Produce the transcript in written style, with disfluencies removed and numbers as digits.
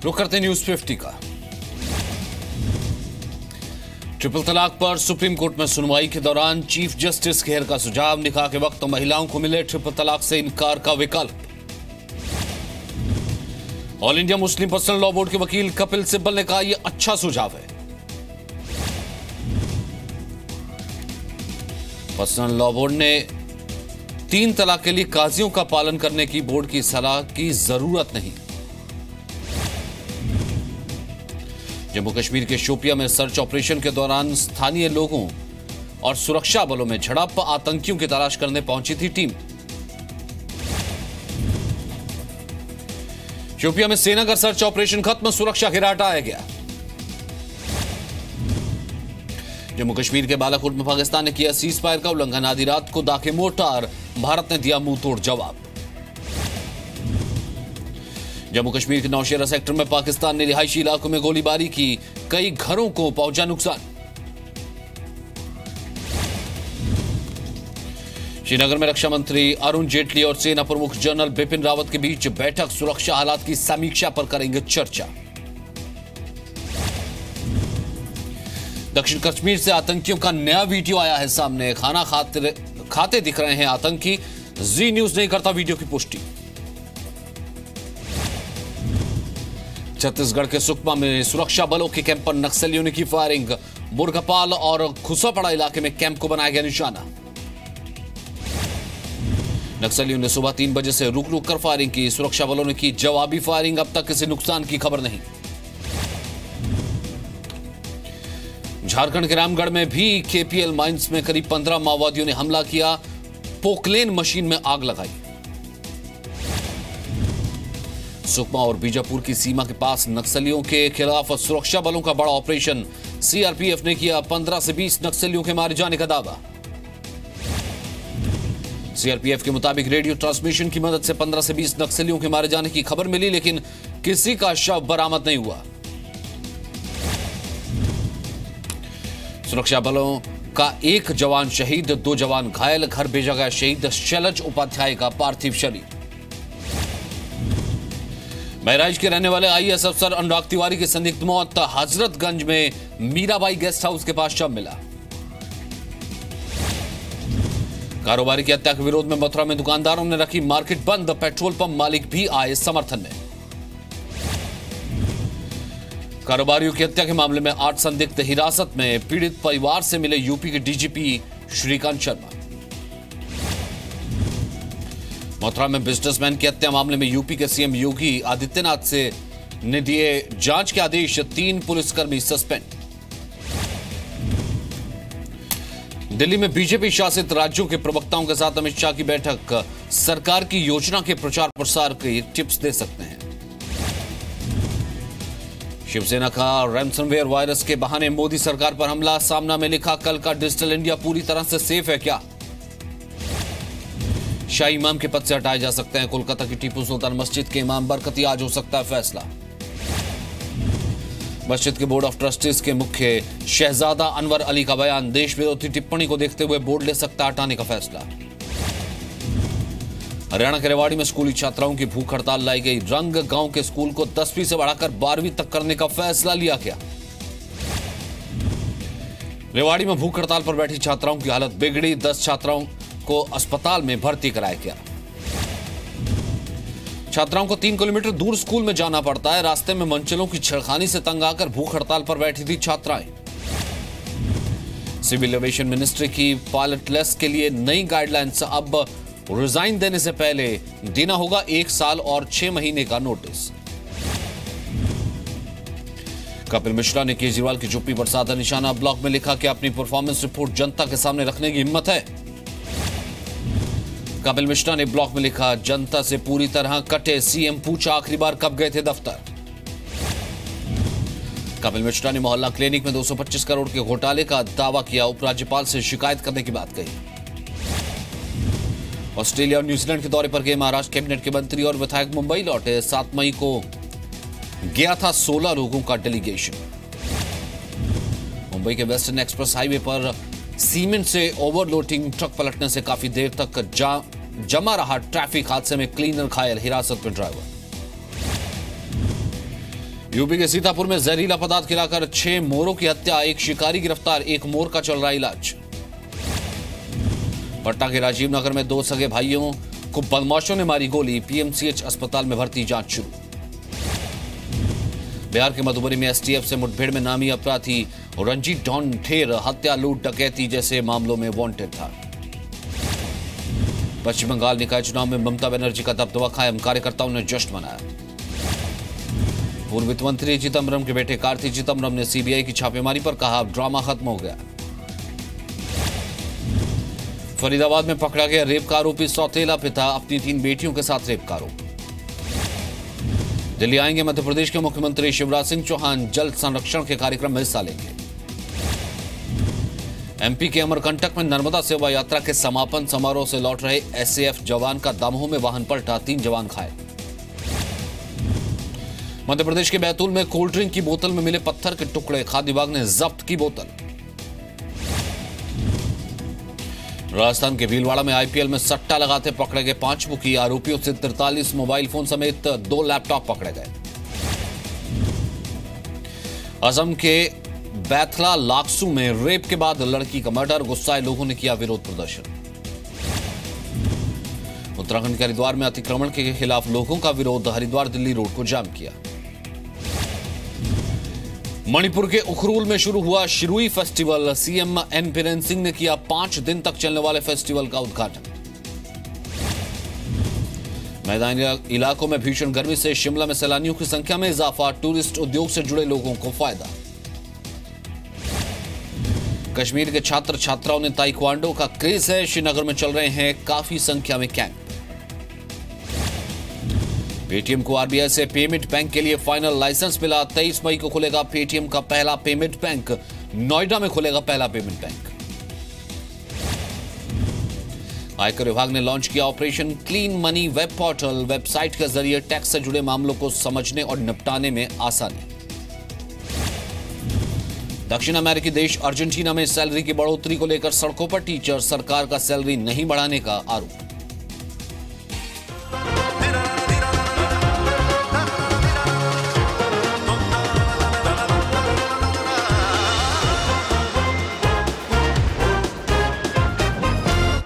रुक करते न्यूज 50 का। ट्रिपल तलाक पर सुप्रीम कोर्ट में सुनवाई के दौरान चीफ जस्टिस खेर का सुझाव, निकाह के वक्त महिलाओं को मिले ट्रिपल तलाक से इनकार का विकल्प। All India Muslim personal law board के वकील कपिल सिब्बल ने कहा यह अच्छा सुझाव है। पर्सनल लॉ बोर्ड ने 3 तलाक के लिए काजियों का पालन करने की बोर्ड की सलाह की जरूरत नहीं। जम्मू कश्मीर के शोपियां में सर्च ऑपरेशन के दौरान स्थानीय लोगों और सुरक्षा बलों में झड़प, आतंकियों की तलाश करने पहुंची थी टीम। शोपियां में सेना का सर्च ऑपरेशन खत्म, सुरक्षा घेरा हटाया गया। जम्मू कश्मीर के बालाकोट में पाकिस्तान ने किया सीज फायर का उल्लंघन, आधी रात को दागे मोर्टार, भारत ने दिया मुंह तोड़ जवाब। जम्मू कश्मीर के नौशेरा सेक्टर में पाकिस्तान ने रिहायशी इलाकों में गोलीबारी की, कई घरों को पहुंचा नुकसान। श्रीनगर में रक्षा मंत्री अरुण जेटली और सेना प्रमुख जनरल बिपिन रावत के बीच बैठक, सुरक्षा हालात की समीक्षा पर करेंगे चर्चा। दक्षिण कश्मीर से आतंकियों का नया वीडियो आया है सामने, खाना खाते दिख रहे हैं आतंकी, जी न्यूज नहीं करता वीडियो की पुष्टि। छत्तीसगढ़ के सुकमा में सुरक्षा बलों के कैंप पर नक्सलियों ने की फायरिंग, बुरगापाल और खुसापड़ा इलाके में कैंप को बनाया गया निशाना। नक्सलियों ने सुबह 3 बजे से रुक रुक कर फायरिंग की, सुरक्षा बलों ने की जवाबी फायरिंग, अब तक किसी नुकसान की खबर नहीं। झारखंड के रामगढ़ में भी केपीएल माइंस में करीब 15 माओवादियों ने हमला किया, पोकलेन मशीन में आग लगाई। सुकमा और बीजापुर की सीमा के पास नक्सलियों के खिलाफ सुरक्षा बलों का बड़ा ऑपरेशन, सीआरपीएफ ने किया 15 से 20 नक्सलियों के मारे जाने का दावा। सीआरपीएफ के मुताबिक रेडियो ट्रांसमिशन की मदद से 15 से 20 नक्सलियों के मारे जाने की खबर मिली, लेकिन किसी का शव बरामद नहीं हुआ। सुरक्षा बलों का 1 जवान शहीद, 2 जवान घायल, घर भेजा गया शहीद शैलज उपाध्याय का पार्थिव शरीर। बहराइच के रहने वाले आईएएस अफसर अनुराग तिवारी की संदिग्ध मौत, हजरतगंज में मीराबाई गेस्ट हाउस के पास शव मिला। कारोबारी की हत्या के विरोध में मथुरा में दुकानदारों ने रखी मार्केट बंद, पेट्रोल पंप मालिक भी आए समर्थन में। कारोबारियों की हत्या के मामले में 8 संदिग्ध हिरासत में, पीड़ित परिवार से मिले यूपी के डीजीपी श्रीकांत शर्मा। मथुरा में बिजनेसमैन की हत्या मामले में यूपी के सीएम योगी आदित्यनाथ से ने दिए जांच के आदेश, 3 पुलिसकर्मी सस्पेंड। दिल्ली में बीजेपी शासित राज्यों के प्रवक्ताओं के साथ अमित शाह की बैठक, सरकार की योजना के प्रचार प्रसार के टिप्स दे सकते हैं। शिवसेना का रैनसमवेयर वायरस के बहाने मोदी सरकार पर हमला, सामना में लिखा कल का डिजिटल इंडिया पूरी तरह से सेफ है क्या? शाही इमाम के पद से हटाए जा सकते हैं, कोलकाता की टीपू सुल्तान मस्जिद के इमाम बरकती, आज हो सकता है फैसला। मस्जिद के बोर्ड ऑफ ट्रस्टीज के मुख्य शहजादा अनवर अली का बयान, देश विरोधी टिप्पणी को देखते हुए बोर्ड ले सकता है हटाने का फैसला। हरियाणा के रेवाड़ी में स्कूली छात्राओं की भूख हड़ताल लाई गई, रंग गांव के स्कूल को 10वीं से बढ़ाकर 12वीं तक करने का फैसला लिया गया। रेवाड़ी में भूख हड़ताल पर बैठी छात्राओं की हालत बिगड़ी, 10 छात्राओं को अस्पताल में भर्ती कराया गया। छात्राओं को 3 किलोमीटर दूर स्कूल में जाना पड़ता है, रास्ते में मंचलों की छेड़खानी से तंग आकर भूख हड़ताल पर बैठी थी छात्राएं। सिविल एविएशन मिनिस्ट्री की पायलटलेस के लिए नई गाइडलाइंस, अब रिजाइन देने से पहले देना होगा 1 साल और 6 महीने का नोटिस। कपिल मिश्रा ने केजरीवाल की चुप्पी पर साधा निशाना, ब्लॉग में लिखा कि अपनी परफॉर्मेंस रिपोर्ट जनता के सामने रखने की हिम्मत है। कपिल मिश्रा ने ब्लॉग में लिखा, जनता से पूरी तरह कटे, सीएम पूछा आखिरी बार कब गए थे दफ्तर। कपिल मिश्रा ने मोहल्ला क्लिनिक में 225 करोड़ के घोटाले का दावा किया, उपराज्यपाल से शिकायत करने की बात कही। ऑस्ट्रेलिया और न्यूजीलैंड के दौरे पर गए महाराष्ट्र कैबिनेट के मंत्री और विधायक मुंबई लौटे, 7 मई को गया था 16 लोगों का डेलीगेशन। मुंबई के वेस्टर्न एक्सप्रेस हाईवे पर सीमेंट से ओवरलोडिंग ट्रक पलटने से काफी देर तक जमा रहा ट्रैफिक, हादसे में क्लीनर घायल, हिरासत में ड्राइवर। यूपी के सीतापुर में जहरीला पदार्थ खिलाकर 6 मोरों की हत्या, एक शिकारी गिरफ्तार, एक मोर का चल रहा इलाज। पटना के राजीव नगर में 2 सगे भाइयों को बदमाशों ने मारी गोली, पीएमसीएच अस्पताल में भर्ती, जांच शुरू। बिहार के मधुबनी में एसटीएफ से मुठभेड़ में नामी अपराधी रंजीत डॉन ठेर हत्या, लूट, डकैती जैसे मामलों में वांटेड था। पश्चिम बंगाल निकाय चुनाव में ममता बनर्जी का दबदबा कायम, कार्यकर्ताओं ने जश्न मनाया। पूर्व वित्त मंत्री चिदम्बरम के बेटे कार्ति चिदम्बरम ने सीबीआई की छापेमारी पर कहा, ड्रामा खत्म हो गया। फरीदाबाद में पकड़ा गया रेप का आरोपी, सौतेला पिता, अपनी 3 बेटियों के साथ रेप का आरोप। दिल्ली आएंगे मध्य प्रदेश के मुख्यमंत्री शिवराज सिंह चौहान, जल संरक्षण के कार्यक्रम में हिस्सा लेंगे। एमपी के अमरकंटक में नर्मदा सेवा यात्रा के समापन समारोह से लौट रहे एसएएफ जवान का दमोह में वाहन पलटा, 3 जवान घायल। मध्य प्रदेश के बैतूल में कोल्ड ड्रिंक की बोतल में मिले पत्थर के टुकड़े, खाद्य विभाग ने जब्त की बोतल। राजस्थान के भीलवाड़ा में आईपीएल में सट्टा लगाते पकड़े गए 5 बुकी, आरोपियों से 43 मोबाइल फोन समेत 2 लैपटॉप पकड़े गए। असम के बैथला लाक्सू में रेप के बाद लड़की का मर्डर, गुस्साए लोगों ने किया विरोध प्रदर्शन। उत्तराखंड के हरिद्वार में अतिक्रमण के खिलाफ लोगों का विरोध, हरिद्वार दिल्ली रोड को जाम किया। मणिपुर के उखरूल में शुरू हुआ Shirui festival, CM N Biren Singh ने किया 5 दिन तक चलने वाले फेस्टिवल का उद्घाटन। मैदानी इलाकों में भीषण गर्मी से शिमला में सैलानियों की संख्या में इजाफा, टूरिस्ट उद्योग से जुड़े लोगों को फायदा। कश्मीर के छात्र छात्राओं ने ताइक्वांडो का क्रेज है, श्रीनगर में चल रहे हैं काफी संख्या में कैंप। पेटीएम को आरबीआई से पेमेंट बैंक के लिए फाइनल लाइसेंस मिला, 23 मई को खुलेगा पेटीएम का पहला पेमेंट बैंक, नोएडा में खुलेगा पहला पेमेंट बैंक। आयकर विभाग ने लॉन्च किया operation clean money web portal, website के जरिए टैक्स से जुड़े मामलों को समझने और निपटाने में आसानी। दक्षिण अमेरिकी देश अर्जेंटीना में सैलरी की बढ़ोतरी को लेकर सड़कों पर टीचर, सरकार का सैलरी नहीं बढ़ाने का आरोप।